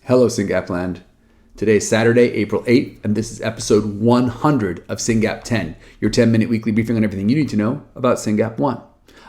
Hello, Syngap.Land. Today is Saturday, April 8th, and this is episode 100 of Syngap.10, your 10-minute weekly briefing on everything you need to know about Syngap.One.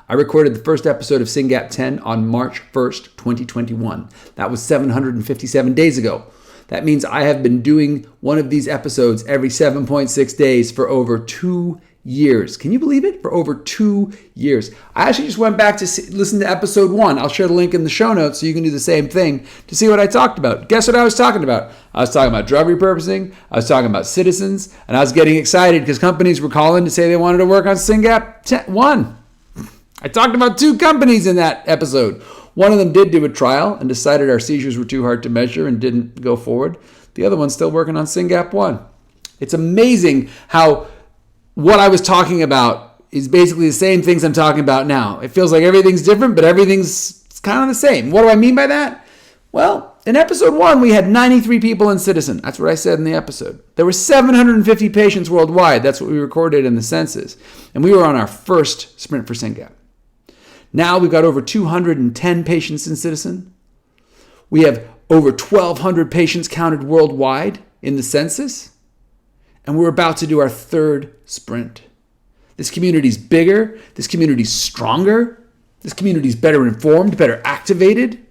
I recorded the first episode of Syngap.10 on March 1st, 2021. That was 757 days ago. That means I have been doing one of these episodes every 7.6 days for over 2 years. Can you believe it? For over 2 years. I actually just went back to listen to episode 1. I'll share the link in the show notes so you can do the same thing to see what I talked about. Guess what I was talking about? I was talking about drug repurposing, I was talking about citizens, and I was getting excited because companies were calling to say they wanted to work on Syngap.One. I talked about 2 companies in that episode. One of them did do a trial and decided our seizures were too hard to measure and didn't go forward. The other one's still working on Syngap.One. It's amazing how what I was talking about is basically the same things I'm talking about now. It feels like everything's different, but everything's kind of the same. What do I mean by that? Well, in episode 1, we had 93 people in Citizen. That's what I said in the episode. There were 750 patients worldwide. That's what we recorded in the census. And we were on our first sprint for Syngap. Now we've got over 210 patients in Citizen. We have over 1,200 patients counted worldwide in the census. And we're about to do our 3rd sprint. This community's bigger. This community's stronger. This community's better informed, better activated.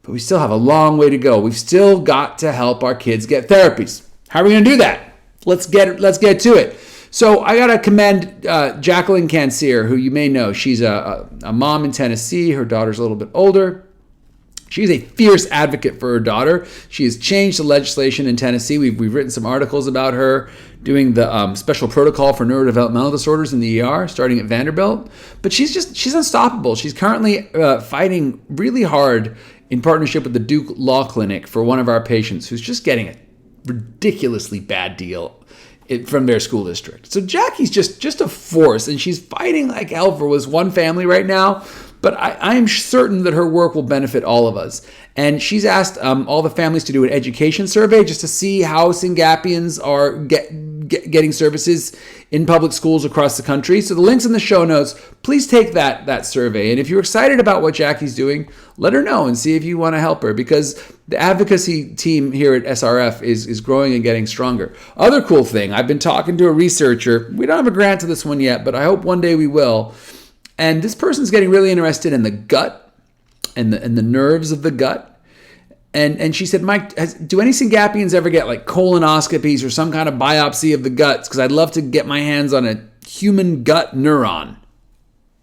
But we still have a long way to go. We've still got to help our kids get therapies. How are we going to do that? Let's get to it. So I got to commend Jacqueline Cansier, who you may know. She's a mom in Tennessee. Her daughter's a little bit older. She's a fierce advocate for her daughter. She has changed the legislation in Tennessee. We've written some articles about her doing the special protocol for neurodevelopmental disorders in the ER, starting at Vanderbilt. But she's unstoppable. She's currently fighting really hard in partnership with the Duke Law Clinic for one of our patients who's just getting a ridiculously bad deal from their school district. So Jackie's just a force, and she's fighting like hell for this one family right now. But I am certain that her work will benefit all of us. And she's asked all the families to do an education survey just to see how Syngapians are getting services in public schools across the country. So the link's in the show notes. Please take that survey. And if you're excited about what Jackie's doing, let her know and see if you want to help her, because the advocacy team here at SRF is growing and getting stronger. Other cool thing, I've been talking to a researcher. We don't have a grant to this one yet, but I hope one day we will. And this person's getting really interested in the gut and the nerves of the gut. And she said, Mike, do any Syngapians ever get like colonoscopies or some kind of biopsy of the guts? Because I'd love to get my hands on a human gut neuron.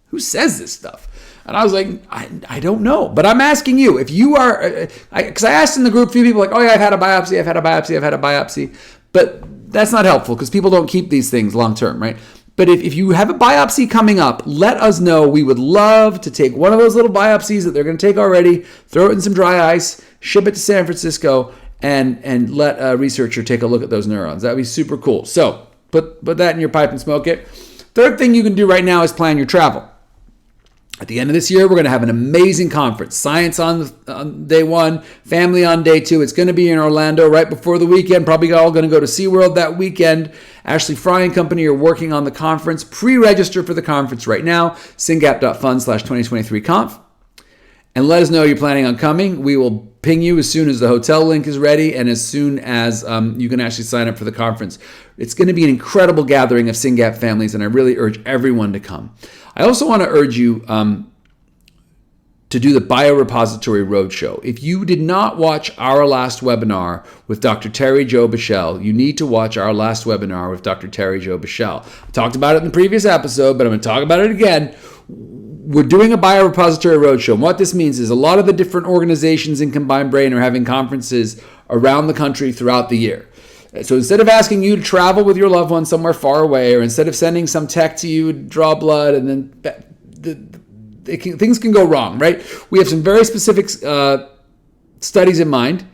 Who says this stuff? And I was like, I don't know. But I'm asking you, if you are, because I asked in the group, a few people like, oh yeah, I've had a biopsy. But that's not helpful because people don't keep these things long term, right? But if you have a biopsy coming up, let us know. We would love to take one of those little biopsies that they're going to take already, throw it in some dry ice, ship it to San Francisco, and let a researcher take a look at those neurons. That would be super cool. So put that in your pipe and smoke it. Third thing you can do right now is plan your travel. At the end of this year, we're going to have an amazing conference. Science on day 1, family on day 2. It's going to be in Orlando right before the weekend. Probably all going to go to SeaWorld that weekend. Ashley Fry and company are working on the conference. Pre-register for the conference right now. Syngap.Fund/2023Conf. And let us know you're planning on coming. We will ping you as soon as the hotel link is ready and as soon as you can actually sign up for the conference. It's going to be an incredible gathering of Syngap families, and I really urge everyone to come. I also want to urge you to do the Biorepository Roadshow. If you did not watch our last webinar with Dr. Terry Jo Bichelle, you need to watch our last webinar with Dr. Terry Jo Bichelle. I talked about it in the previous episode, but I'm going to talk about it again. We're doing a Biorepository Roadshow. And what this means is a lot of the different organizations in Combined Brain are having conferences around the country throughout the year. So instead of asking you to travel with your loved one somewhere far away, or instead of sending some tech to you, draw blood, and then things can go wrong, right? We have some very specific studies in mind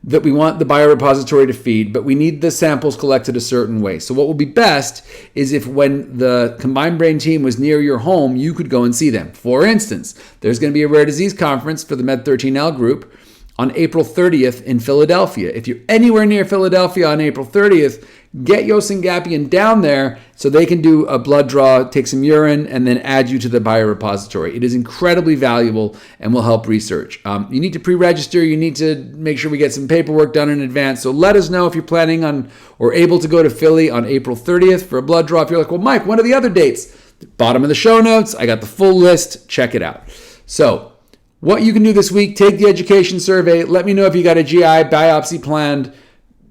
that we want the biorepository to feed, but we need the samples collected a certain way. So what will be best is if when the Combined Brain team was near your home, you could go and see them. For instance, there's going to be a rare disease conference for the Med13L group on April 30th in Philadelphia. If you're anywhere near Philadelphia on April 30th, get your Syngapian down there so they can do a blood draw, take some urine, and then add you to the Biorepository. It is incredibly valuable and will help research. You need to pre-register. You need to make sure we get some paperwork done in advance. So let us know if you're planning on or able to go to Philly on April 30th for a blood draw. If you're like, well, Mike, what are the other dates? Bottom of the show notes. I got the full list. Check it out. So what you can do this week, take the education survey. Let me know if you got a GI biopsy planned.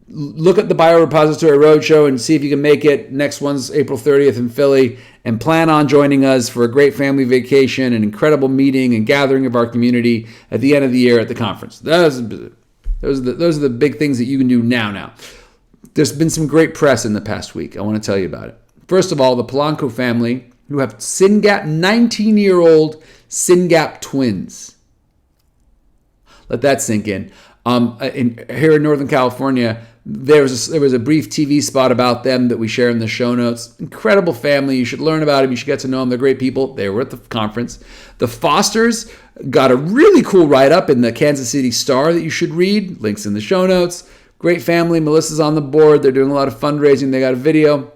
Look at the Biorepository Roadshow and see if you can make it. Next one's April 30th in Philly. And plan on joining us for a great family vacation, an incredible meeting and gathering of our community at the end of the year at the conference. Those are the big things that you can do now. There's been some great press in the past week. I want to tell you about it. First of all, the Polanco family, who have 19-year-old Syngap twins. Let that sink in. Here in Northern California, there was a brief TV spot about them that we share in the show notes. Incredible family. You should learn about them. You should get to know them. They're great people. They were at the conference. The Fosters got a really cool write-up in the Kansas City Star that you should read. Links in the show notes. Great family. Melissa's on the board. They're doing a lot of fundraising. They got a video.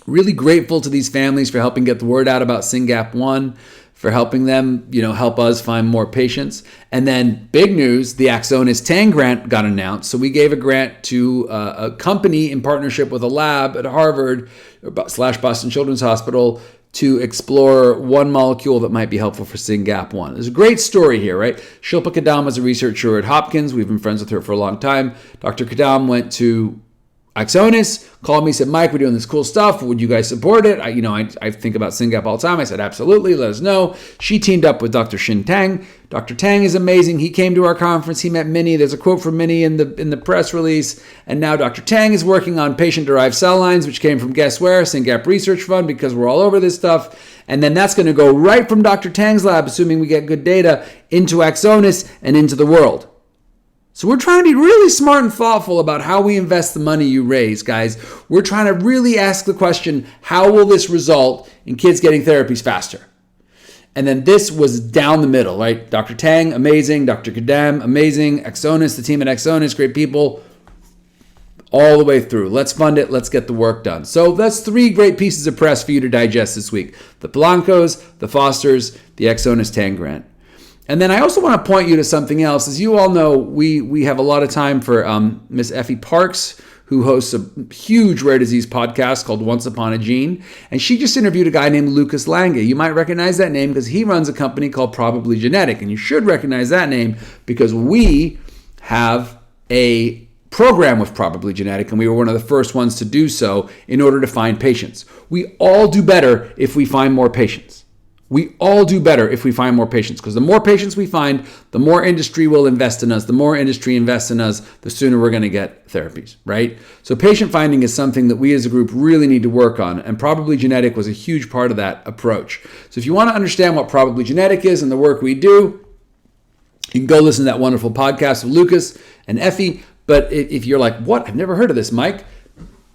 Really grateful to these families for helping get the word out about Syngap.One, for helping them, help us find more patients. And then big news, the Axonis Tang grant got announced. So we gave a grant to a company in partnership with a lab at Harvard / Boston Children's Hospital to explore one molecule that might be helpful for Syngap.One. There's a great story here, right? Shilpa Kadam was a researcher at Hopkins. We've been friends with her for a long time. Dr. Kadam went to Axonis, called me, said, Mike, we're doing this cool stuff. Would you guys support it? I think about Syngap all the time. I said, absolutely, let us know. She teamed up with Dr. Shin Tang. Dr. Tang is amazing. He came to our conference. He met Minnie. There's a quote from Minnie in the press release. And now Dr. Tang is working on patient-derived cell lines, which came from, guess where? Syngap Research Fund, because we're all over this stuff. And then that's going to go right from Dr. Tang's lab, assuming we get good data, into Axonis and into the world. So we're trying to be really smart and thoughtful about how we invest the money you raise, guys. We're trying to really ask the question, how will this result in kids getting therapies faster? And then this was down the middle, right? Dr. Tang, amazing. Dr. Kadam, amazing. Axonis, the team at Axonis, great people. All the way through. Let's fund it. Let's get the work done. So that's 3 great pieces of press for you to digest this week. The Polancos, the Fosters, the Axonis Tang grant. And then I also want to point you to something else. As you all know, we have a lot of time for Miss Effie Parks, who hosts a huge rare disease podcast called Once Upon a Gene. And she just interviewed a guy named Lucas Lange. You might recognize that name because he runs a company called Probably Genetic. And you should recognize that name because we have a program with Probably Genetic, and we were one of the first ones to do so in order to find patients. We all do better if we find more patients. We all do better if we find more patients, because the more patients we find, the more industry will invest in us. The more industry invests in us, the sooner we're going to get therapies, right? So patient finding is something that we as a group really need to work on, and Probably Genetic was a huge part of that approach. So if you want to understand what Probably Genetic is and the work we do, you can go listen to that wonderful podcast with Lucas and Effie. But if you're like, what? I've never heard of this, Mike.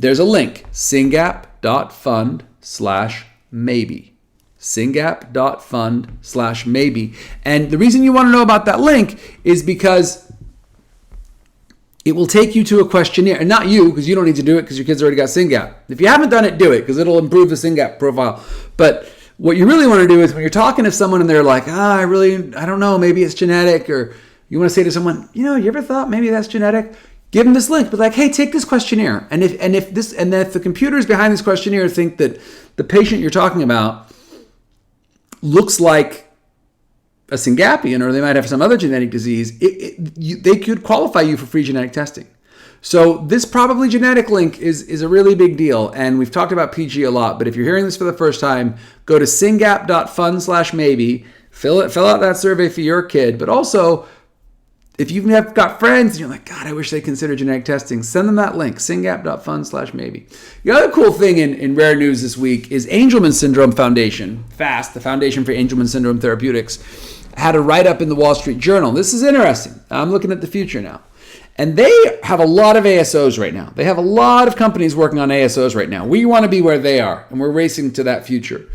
There's a link, Syngap.Fund/maybe. Syngap.Fund/maybe. And the reason you want to know about that link is because it will take you to a questionnaire. And not you, because you don't need to do it because your kids already got Syngap. If you haven't done it, do it because it'll improve the Syngap profile. But what you really want to do is when you're talking to someone and they're like, I don't know, maybe it's genetic, or you want to say to someone, you ever thought maybe that's genetic? Give them this link, but like, hey, take this questionnaire. And if the computers behind this questionnaire think that the patient you're talking about looks like a Syngapian, or they might have some other genetic disease, they could qualify you for free genetic testing. So this Probably Genetic link is a really big deal, and we've talked about PG a lot, but if you're hearing this for the first time, go to Syngap.Fund/maybe, fill out that survey for your kid, but also, if you've got friends and you're like, God, I wish they consider genetic testing, send them that link, Syngap.Fund/maybe. The other cool thing in rare news this week is Angelman Syndrome Foundation, FAST, the Foundation for Angelman Syndrome Therapeutics, had a write-up in the Wall Street Journal. This is interesting. I'm looking at the future now. And they have a lot of ASOs right now. They have a lot of companies working on ASOs right now. We want to be where they are, and we're racing to that future.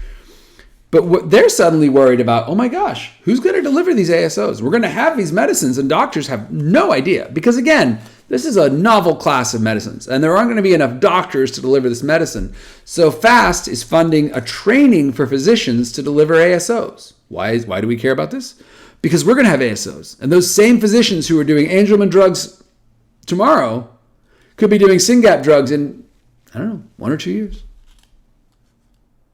But what they're suddenly worried about, oh my gosh, who's going to deliver these ASOs? We're going to have these medicines and doctors have no idea. Because again, this is a novel class of medicines and there aren't going to be enough doctors to deliver this medicine. So FAST is funding a training for physicians to deliver ASOs. Why do we care about this? Because we're going to have ASOs. And those same physicians who are doing Angelman drugs tomorrow could be doing Syngap drugs in, I don't know, 1 or 2 years.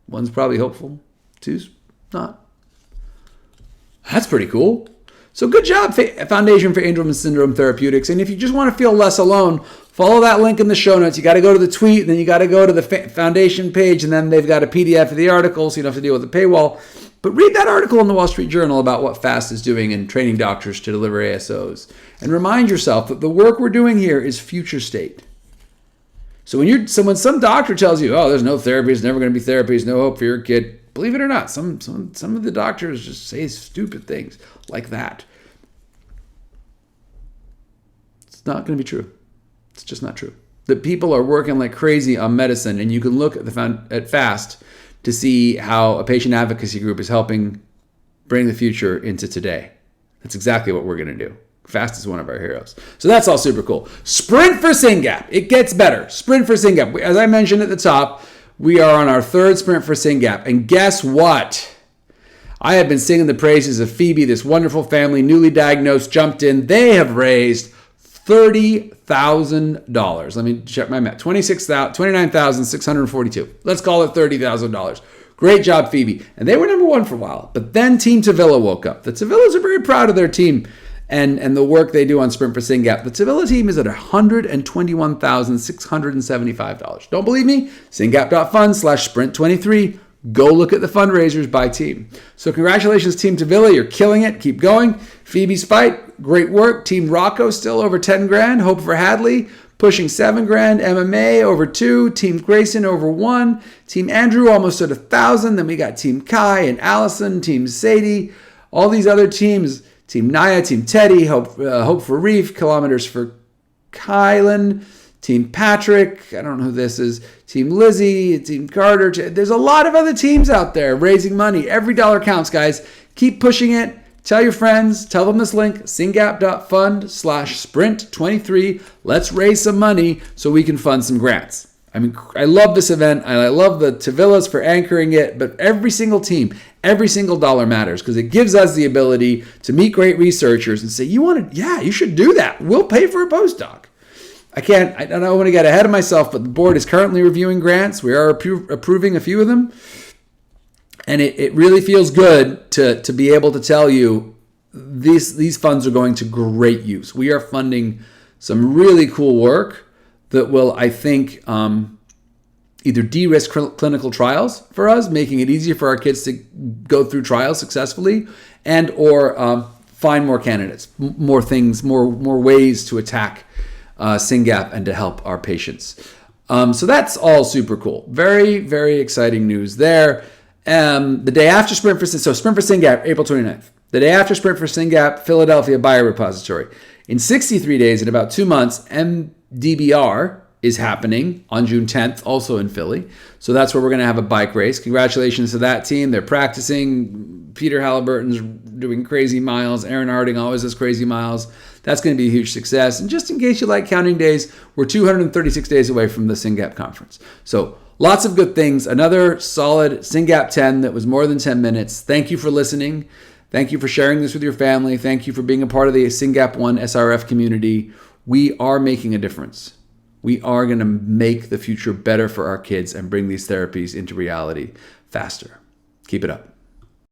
One's probably hopeful. Two's not. That's pretty cool. So good job, Foundation for Angelman Syndrome Therapeutics. And if you just want to feel less alone, follow that link in the show notes. You got to go to the tweet, and then you got to go to the foundation page, and then they've got a PDF of the article, so you don't have to deal with the paywall. But read that article in the Wall Street Journal about what FAST is doing in training doctors to deliver ASOs. And remind yourself that the work we're doing here is future state. So when some doctor tells you, oh, there's no therapy, there's never going to be therapy, there's no hope for your kid, believe it or not, some of the doctors just say stupid things like that. It's not going to be true. It's just not true. The people are working like crazy on medicine, and you can look at FAST to see how a patient advocacy group is helping bring the future into today. That's exactly what we're going to do. FAST is one of our heroes. So that's all super cool. Sprint for Syngap. It gets better. Sprint for Syngap. As I mentioned at the top, we are on our third Sprint for Syngap. And guess what? I have been singing the praises of Phoebe, this wonderful family, newly diagnosed, jumped in. They have raised $30,000. Let me check my math. $29,642. Let's call it $30,000. Great job, Phoebe. And they were number one for a while. But then Team Tavilla woke up. The Tavillas are very proud of their team and the work they do on Sprint for Syngap. The Tavilla team is at $121,675. Don't believe me? Syngap.Fund/Sprint3. Go look at the fundraisers by team. So congratulations, Team Tavilla. You're killing it. Keep going. Phoebe's Fight, great work. Team Rocco still over 10 grand. Hope for Hadley pushing 7 grand. MMA over 2. Team Grayson over 1. Team Andrew almost at 1,000. Then we got Team Kai and Allison, Team Sadie, all these other teams. Team Naya, Team Teddy, Hope for Reef, Kilometers for Kylan, Team Patrick, I don't know who this is, Team Lizzie, Team Carter. There's a lot of other teams out there raising money. Every dollar counts, guys. Keep pushing it. Tell your friends. Tell them this link, Syngap.Fund/Sprint23. Let's raise some money so we can fund some grants. I mean, I love this event, and I love the Tavillas for anchoring it, but every single team, every single dollar matters because it gives us the ability to meet great researchers and say, you should do that. We'll pay for a postdoc. I don't want to get ahead of myself, but the board is currently reviewing grants. We are approving a few of them. And it really feels good to be able to tell you these funds are going to great use. We are funding some really cool work that will, I think, either de-risk clinical trials for us, making it easier for our kids to go through trials successfully, and or find more candidates, more things, more ways to attack Syngap and to help our patients. So that's all super cool. Very, very exciting news there. The day after Sprint for Syngap, April 29th. The day after Sprint for Syngap, Philadelphia Biorepository. In 63 days, in about 2 months, MDBR is happening on June 10th, also in Philly. So that's where we're going to have a bike race. Congratulations to that team. They're practicing. Peter Halliburton's doing crazy miles. Aaron Harding always does crazy miles. That's going to be a huge success. And just in case you like counting days, we're 236 days away from the Syngap conference. So lots of good things. Another solid Syngap 10 that was more than 10 minutes. Thank you for listening. Thank you for sharing this with your family. Thank you for being a part of the Syngap 1 SRF community. We are making a difference. We are going to make the future better for our kids and bring these therapies into reality faster. Keep it up.